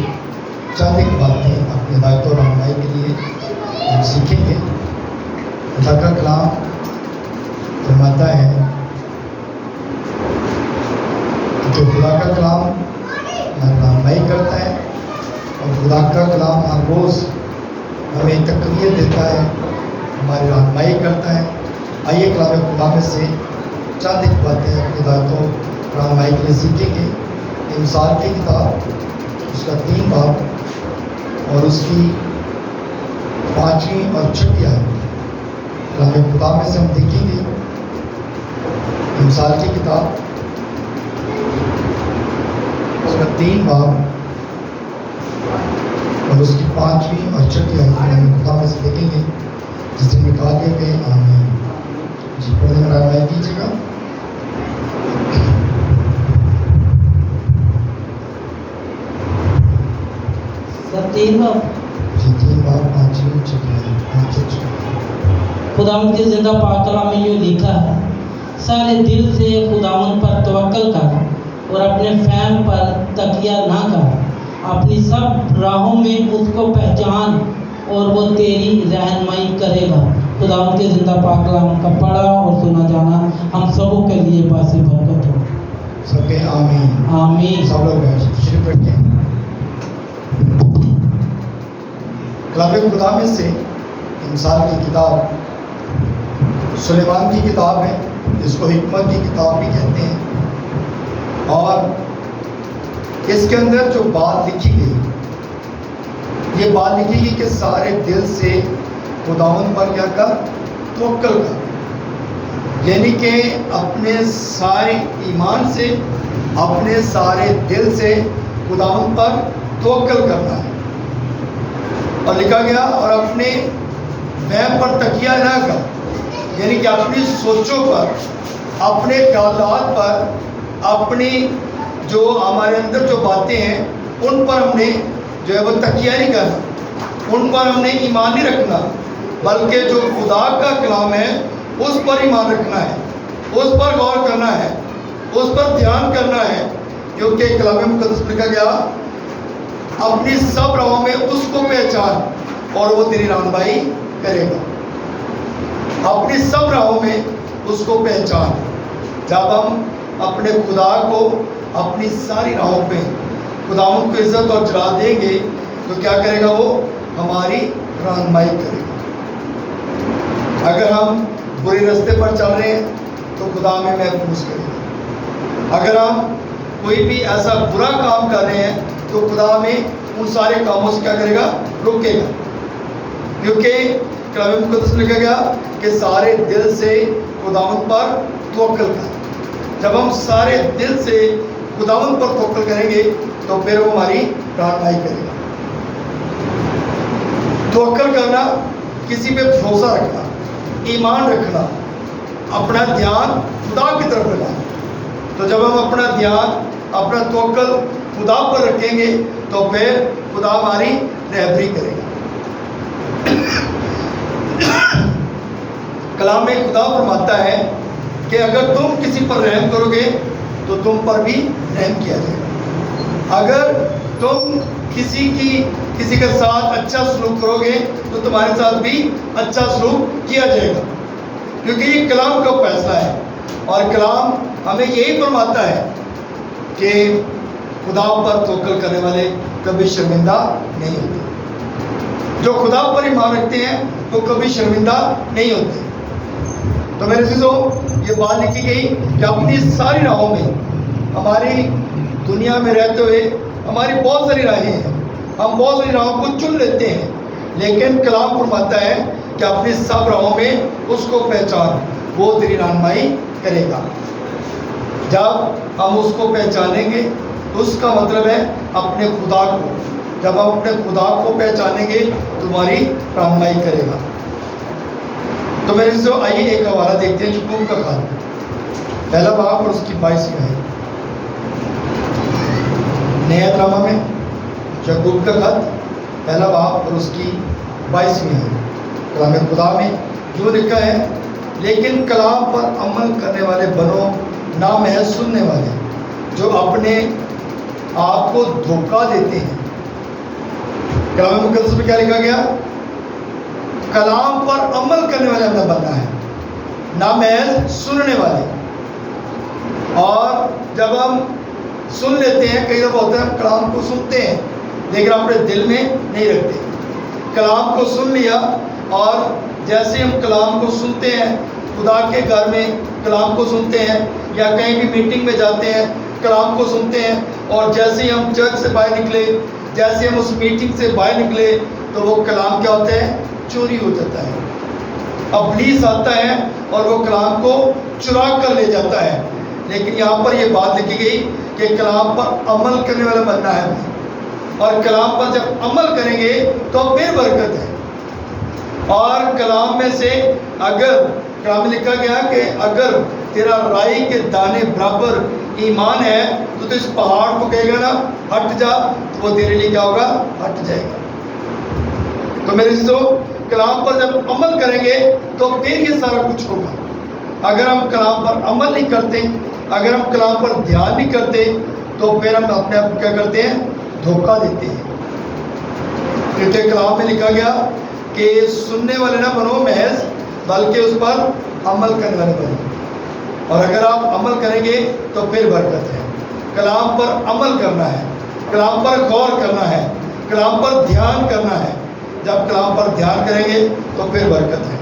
चंद एक बातें अपनी हिदायत और रहनुमाई के लिए हम सीखेंगे। खुदा का कलाम फरमाता है कि खुदा का कलाम रहनुमाई करता है और खुदा का कलाम हर रोज़ हमें तक़वियत देता है, हमारी रहनुमाई करता है। आइए कलाम खुदा में से चंद एक बातें अपनी हिदायतों रहनुमाई के लिए सीखेंगे। मिसाल की किताब उसका 3 बाब और उसकी 5वीं और 6वीं आयत कलाम खुदा में से हम देखेंगे। मिसाल की किताब उसका 3 बाब और उसकी 5वीं और 6वीं आयत कलाम खुदा में से देखेंगे, जिसे निकाले गए आमीन। जी पढ़ने में रहनुमाई कीजिएगा। तीन बाब जी 3 बाब 5वीं 6वीं आयत। खुदावंद के जिंदा पाक कलाम में यूँ लिखा है, सारे दिल से खुदावंद पर तवक्कल कर और अपने फहम पर तकिया ना कर। अपनी सब राहों में उसको पहचान और वो तेरी रहनुमाई करेगा। खुदावंद के जिंदा पाक कलाम का पढ़ा और सुना जाना हम सबों के लिए बासी बरकत हो। सबके आमीन आमीन। सब लोग तशरीफ रखें। कलाम खुदा में से मिसाल की किताब सुलेमान की किताब है, जिसको हिकमत की किताब भी कहते हैं। और इसके अंदर जो बात लिखी गई, ये बात लिखी गई कि सारे दिल से खुदावंद पर क्या कर, तवक्कल कर, यानी कि अपने सारे ईमान से, अपने सारे दिल से खुदावंद पर तवक्कल करना है। और लिखा गया और अपने वहम पर तकिया ना कर, यानी कि अपनी सोचों पर, अपने ख्यालात पर, अपनी जो हमारे अंदर जो बातें हैं उन पर हमने जो है वो तकिया नहीं करना, उन पर हमने ईमान नहीं रखना, बल्कि जो खुदा का कलाम है उस पर ईमान रखना है, उस पर गौर करना है, उस पर ध्यान करना है। क्योंकि कलाम मुक़द्दस में लिखा गया अपनी सब राहों में उसको पहचान और वो तेरी रहनुमाई करेगा। अपनी सब राहों में उसको पहचान। जब हम अपने खुदा को अपनी सारी राहों पे खुदावंद को इज्जत और जलाल देंगे तो क्या करेगा, वो हमारी रहनुमाई करेगा। अगर हम बुरे रास्ते पर चल रहे हैं तो खुदा हमें महफूज करेगा। अगर हम कोई भी ऐसा बुरा काम कर रहे हैं तो खुदा हमें उन सारे कामों से क्या करेगा, रोकेगा। क्योंकि कलाम मुक़द्दस में लिखा गया कि सारे दिल से खुदावंद पर तवक्कल कर। जब हम सारे दिल से खुदावंद पर तवक्कल करेंगे तो फिर वो हमारी रहनुमाई करेगा। तवक्कल करना, किसी पे भरोसा रखना, ईमान रखना, अपना ध्यान खुदा की तरफ लगाना। तो जब हम अपना ध्यान, अपना तवक्कल खुदा पर रखेंगे तो फिर खुदा हमारी रहबरी करेगा। कलाम में खुदा फरमाता है कि अगर तुम किसी पर रहम करोगे तो तुम पर भी रहम किया जाएगा। अगर तुम किसी के साथ अच्छा सलूक करोगे तो तुम्हारे साथ भी अच्छा सलूक किया जाएगा। क्योंकि ये कलाम का फैसला है और कलाम हमें यही फरमाता है कि खुदा पर तवक्कल करने वाले कभी शर्मिंदा नहीं होते। जो खुदा पर ईमान रखते हैं वो कभी शर्मिंदा नहीं होते। तो मेरे चीज़ों, ये बात लिखी गई कि अपनी सारी राहों में, हमारी दुनिया में रहते हुए हमारी बहुत सारी राहें हैं, हम बहुत सारी राहों को चुन लेते हैं, लेकिन कलाम फरमाता है कि अपनी सब राहों में उसको पहचान, वो तेरी रहनुमाई करेगा। जब हम उसको पहचानेंगे उसका मतलब है अपने खुदा को। जब हम अपने खुदा को पहचानेंगे तुम्हारी रहनुमाई करेगा। तो मेरे से आइए एक हवाला देखते हैं याकूब का खत, पहला बाब और उसकी 22वीं आयत। नया नामा में याकूब का खत पहला बाब और उसकी 22वीं आयत। कलाम खुदा में जो लिखा है, लेकिन कलाम पर अमल करने वाले बनो, ना महज सुनने वाले जो अपने आप को धोखा देते हैं। کلام مقدس میں کیا لکھا گیا؟ کلام پر عمل کرنے والے ہمیں بننا ہے، نہ محض سننے والے۔ اور جب ہم سن لیتے ہیں، کئی دفعہ ہوتا ہے ہم کلام کو سنتے ہیں لیکن اپنے دل میں نہیں رکھتے۔ کلام کو سن لیا اور جیسے ہم کلام کو سنتے ہیں، خدا کے گھر میں کلام کو سنتے ہیں یا کہیں بھی میٹنگ میں جاتے ہیں کلام کو سنتے ہیں، اور جیسے ہی ہم چرچ سے باہر نکلے، جیسے ہم اس میٹنگ سے باہر نکلے تو وہ کلام کیا ہوتا ہے؟ چوری ہو جاتا ہے۔ ابلیس آتا ہے اور وہ کلام کو چرا کر لے جاتا ہے۔ لیکن یہاں پر یہ بات لکھی گئی کہ کلام پر عمل کرنے والا بننا ہے ہمیں، اور کلام پر جب عمل کریں گے تو پھر برکت ہے۔ اور کلام میں سے اگر کلام میں لکھا گیا کہ اگر تیرا رائی کے دانے برابر ایمان ہے تو اس پہاڑ کو کہے گا نا ہٹ جا، تو وہ تیرے لیے کیا ہوگا؟ ہٹ جائے گا۔ تو میرے دوستو، کلام پر جب عمل کریں گے تو پھر یہ سارا کچھ ہوگا۔ اگر ہم کلام پر عمل نہیں کرتے، اگر ہم کلام پر دھیان نہیں کرتے تو پھر ہم اپنے آپ کو کیا کرتے ہیں؟ دھوکہ دیتے ہیں۔ کیونکہ کلام میں لکھا گیا کہ سننے والے نہ بنو محض، بلکہ اس پر عمل کرنے والے بنو۔ اور اگر آپ عمل کریں گے تو پھر برکت ہے۔ کلام پر عمل کرنا ہے، کلام پر غور کرنا ہے، کلام پر دھیان کرنا ہے۔ جب کلام پر دھیان کریں گے تو پھر برکت ہے۔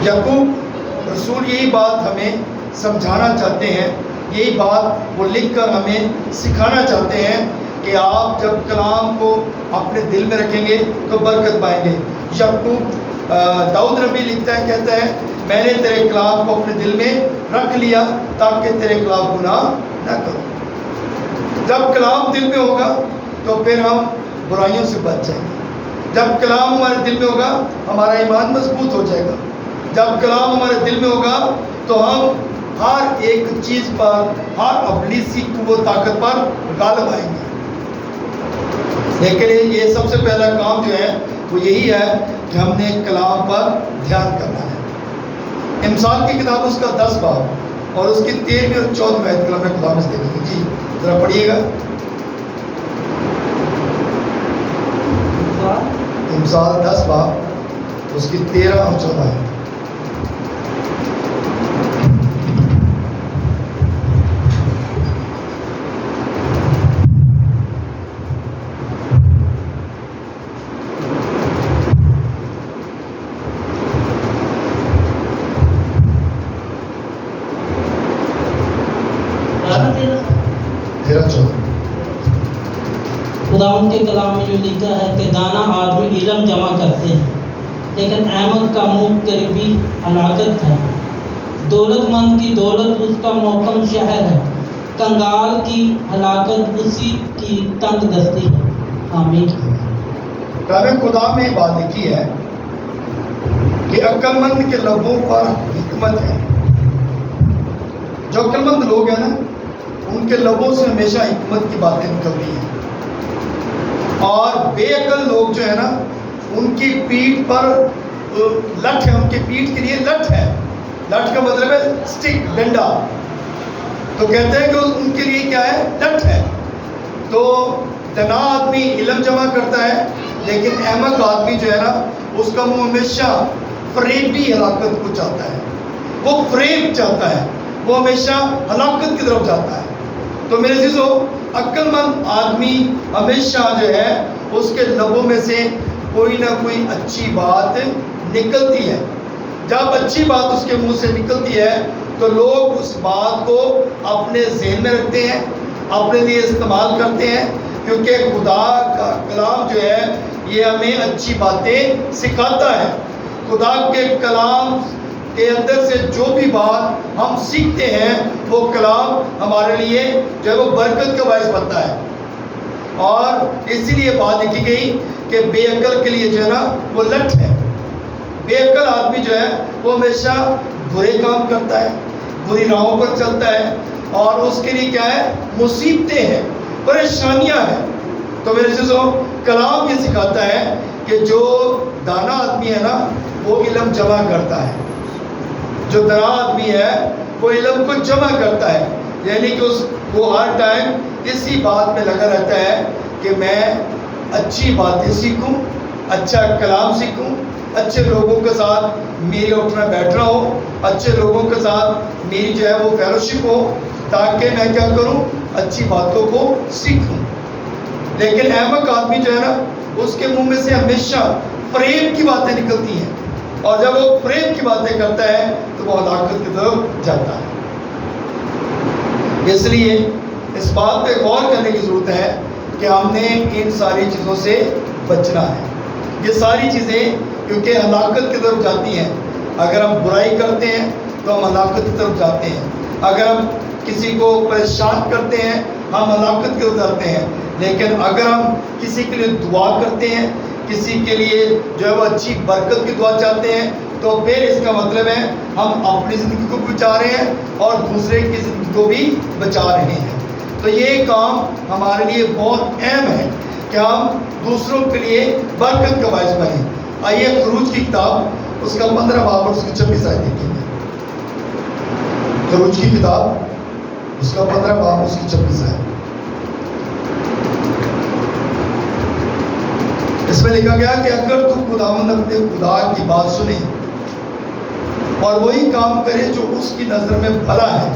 یعقوب رسول یہی بات ہمیں سمجھانا چاہتے ہیں، یہی بات وہ لکھ کر ہمیں سکھانا چاہتے ہیں کہ آپ جب کلام کو اپنے دل میں رکھیں گے تو برکت پائیں گے۔ یعقوب داؤد نبی لکھتا ہے، کہتا ہے میں نے تیرے کلام کو اپنے دل میں رکھ لیا تاکہ تیرے خلاف گناہ نہ کروں۔ جب کلام دل میں ہوگا تو پھر ہم برائیوں سے بچ جائیں گے۔ جب کلام ہمارے دل میں ہوگا ہمارا ایمان مضبوط ہو جائے گا۔ جب کلام ہمارے دل میں ہوگا تو ہم ہر ایک چیز پر، ہر ابلیسی قوت طاقت پر غالب آئیں گے۔ لیکن یہ سب سے پہلا کام جو ہے وہ یہی ہے کہ ہم نے کلام پر دھیان کرنا ہے۔ امثال کی کتاب اس کا 10 باب اور اس کی 13ویں اور 14ویں آیت کلام خدا میں دیکھیں گے۔ جی ذرا پڑھیے گا۔ امثال 10 باب اس کی 13 اور 14 آیت۔ خداوند کے کلام میں جو لکھا ہے کہ دانا آدمی علم جمع کرتے ہیں لیکن احمد کا منہ قریبی ہلاکت ہے۔ دولت مند کی دولت اس کا محکم شہر ہے، کنگال کی ہلاکت اسی کی تنگ دستی ہے۔ آمین۔ کلام خدا میں یہ بات لکھی ہے کہ عقل مند کے لبوں پر حکمت ہے۔ جو عقل مند لوگ ہیں نا ان کے لبوں سے ہمیشہ حکمت کی باتیں نکلتی ہیں، اور بے عقل لوگ جو ہے نا ان کی پیٹھ پر لٹ ہے، ان کی پیٹھ کے لیے لٹ ہے۔ لٹ کا مطلب ہے سٹک، ڈنڈا۔ تو کہتے ہیں کہ ان کے لیے کیا ہے؟ لٹ ہے۔ تو دنا آدمی علم جمع کرتا ہے لیکن احمق آدمی جو ہے نا اس کا منہ ہمیشہ فریبی ہلاکت کو چاہتا ہے، وہ فریب چاہتا ہے، وہ ہمیشہ ہلاکت کی طرف جاتا ہے۔ تو میرے عزیزو، عقل مند آدمی ہمیشہ جو ہے اس کے لبوں میں سے کوئی نہ کوئی اچھی بات نکلتی ہے۔ جب اچھی بات اس کے منہ سے نکلتی ہے تو لوگ اس بات کو اپنے ذہن میں رکھتے ہیں، اپنے لیے استعمال کرتے ہیں، کیونکہ خدا کا کلام جو ہے یہ ہمیں اچھی باتیں سکھاتا ہے۔ خدا کے کلام کے اندر سے جو بھی بات ہم سیکھتے ہیں وہ کلام ہمارے لیے جو ہے وہ برکت کا باعث بنتا ہے۔ اور اسی لیے بات لکھی گئی کہ بے عقل کے لیے جو ہے نا وہ لٹ ہے۔ بے عقل آدمی جو ہے وہ ہمیشہ برے کام کرتا ہے، بری راہوں پر چلتا ہے، اور اس کے لیے کیا ہے؟ مصیبتیں ہیں، پریشانیاں ہیں۔ تو میرے عزیزو، کلام یہ سکھاتا ہے کہ جو دانا آدمی ہے نا وہ علم جمع کرتا ہے، جو دنا آدمی ہے وہ علم کو جمع کرتا ہے، یعنی کہ وہ ہر ٹائم اسی بات میں لگا رہتا ہے کہ میں अच्छी बातें सीखूं, अच्छा कलाम सीखूं, अच्छे लोगों के साथ मेरी उठना बैठना हो, अच्छे लोगों के साथ मेरी जो है वो फेलोशिप हो, ताकि मैं क्या करूं, अच्छी बातों को सीखूं। लेकिन अहमक आदमी जो है ना, उसके मुंह में से हमेशा प्रेम की बातें निकलती हैं, और जब वो प्रेम की बातें करता है तो वो हलाकत की तरफ जाता है। इसलिए इस बात पे गौर करने की ज़रूरत है कि हमने इन सारी चीज़ों से बचना है। ये सारी चीज़ें क्योंकि हलाकत की तरफ जाती हैं। अगर हम बुराई करते हैं तो हम हलाकत की तरफ जाते हैं, अगर हम किसी को परेशान करते हैं हम हलाकत की तरफ जाते हैं। लेकिन अगर हम किसी के लिए दुआ करते हैं, किसी के लिए जो है वो अच्छी बरकत की दुआ चाहते हैं, तो फिर इसका मतलब है हम अपनी ज़िंदगी को बचा रहे हैं और दूसरे की ज़िंदगी को भी बचा रहे हैं। तो ये काम हमारे लिए बहुत अहम है कि हम दूसरों के लिए बरकत का बायस बने। आइए खरूज की किताब उसका 15 बाब और उसकी 26 आयत देखेंगे। खरूज की किताब उसका 15 बाब उसकी 26 आयत। इसमें लिखा गया कि अगर तू खुदावंद अपने खुदा की बात सुने और वही काम करे जो उसकी नज़र में भला है,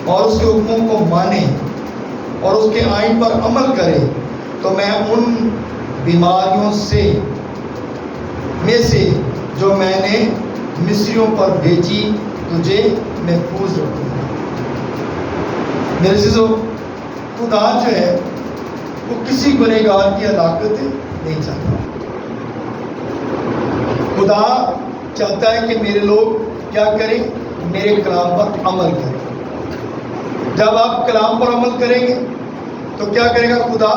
और उसके हुक्मों को माने और उसके आइन पर अमल करे, तो मैं उन बीमारियों में से जो मैंने मिस्रियों पर भेजी तुझे महफूज रखूंगा। मेरे अज़ीज़ों, खुदा जो है वो किसी गुनहगार की हलाकत नहीं चाहता। खुदा चाहता है कि मेरे लोग क्या करें, मेरे कलाम पर अमल करें। जब आप कलाम पर अमल करेंगे तो क्या करेगा खुदा?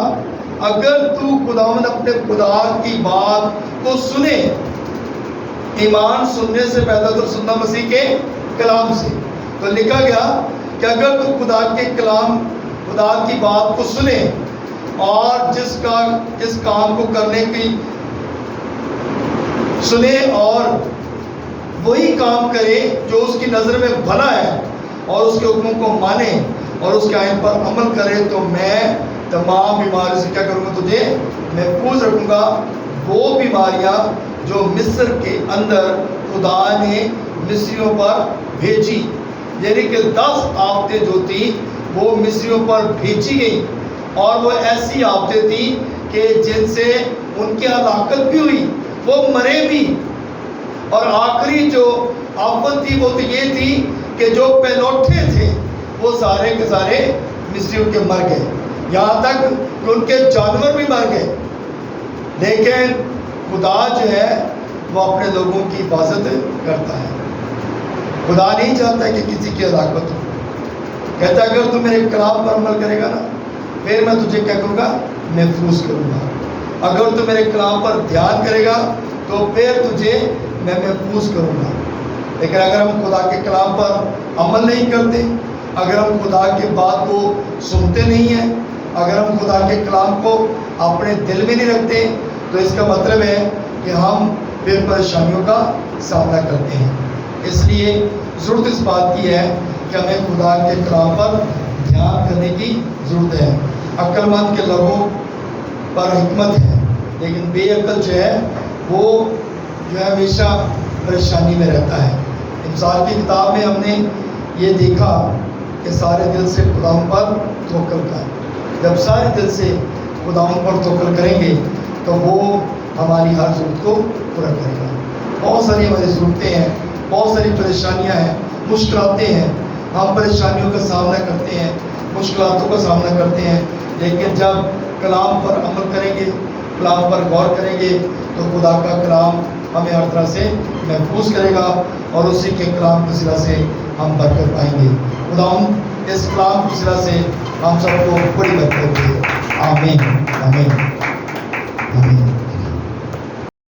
अगर तू खुदावंद अपने खुदा की बात को सुने, ईमान सुनने से पैदा तो सुनना मसीह के कलाम से, तो लिखा गया कि अगर तू खुदा के कलाम, खुदा की बात को सुने और जिस काम को करने की सुने और वही काम करे जो उसकी नज़र में भला है और उसके हुक्मों को माने और उसके आइन पर अमल करे, तो मैं तमाम बीमारियों से क्या करूँगा, तुझे महफूज रखूँगा। वो बीमारियाँ जो मिस्र के अंदर खुदा ने मिस्रियों पर भेजी, यानी कि 10 आफतें जो थी वो मिस्रियों पर भेजी गई, और वो ऐसी आफतें थी कि जिनसे उनकी हलाकत भी हुई, वो मरे भी। और आखिरी जो आफत थी वो तो ये थी कि जो पहलौठे थे वो सारे के सारे मिस्रियों के मर गए, यहाँ तक कि उनके जानवर भी मर गए। लेकिन खुदा जो है वो अपने लोगों की हिफाजत करता है। खुदा नहीं चाहता कि किसी की हलाकत हो। कहता है अगर तू मेरे कलाम पर अमल करेगा ना, फिर मैं तुझे क्या करूँगा, महफूज करूँगा। अगर तू मेरे कलाम पर ध्यान करेगा तो फिर तुझे मैं महफूज करूँगा। लेकिन अगर हम खुदा के कलाम पर अमल नहीं करते, अगर हम खुदा की बात को सुनते नहीं हैं, अगर हम खुदा के कलाम को अपने दिल में नहीं रखते, तो इसका मतलब है कि हम फिर परेशानियों का सामना करते हैं। इसलिए ज़रूरत इस बात की है कि हमें खुदा के कलाम पर ध्यान करने की ज़रूरत है। अक्लमंद के लोगों पर हिकमत है, लेकिन बेअक्ल जो है वो जो है हमेशा परेशानी में रहता है। इमसाल की किताब में हमने ये देखा कि सारे दिल से खुदा पर तवक्कुल कर। जब सारे दिल से खुदा पर तवक्कुल करेंगे तो वो हमारी हर ज़रूरत को पूरा करेगा। बहुत सारी हमारी ज़रूरतें हैं, बहुत सारी परेशानियां हैं, मुश्किलातें हैं। हम परेशानियों का सामना करते हैं, मुश्किलातों का सामना करते हैं, लेकिन जब कलाम पर अमल करेंगे, कलाम पर गौर करेंगे, तो खुदा का कलाम हमें हर तरह से महफूज करेगा और उसी के कलाम की सिरा से हम बरकत पाएंगे। खुदा इस कलाम की सिरा से हम सबको बड़ी बरकत दे। आमीन, आमीन, आमीन।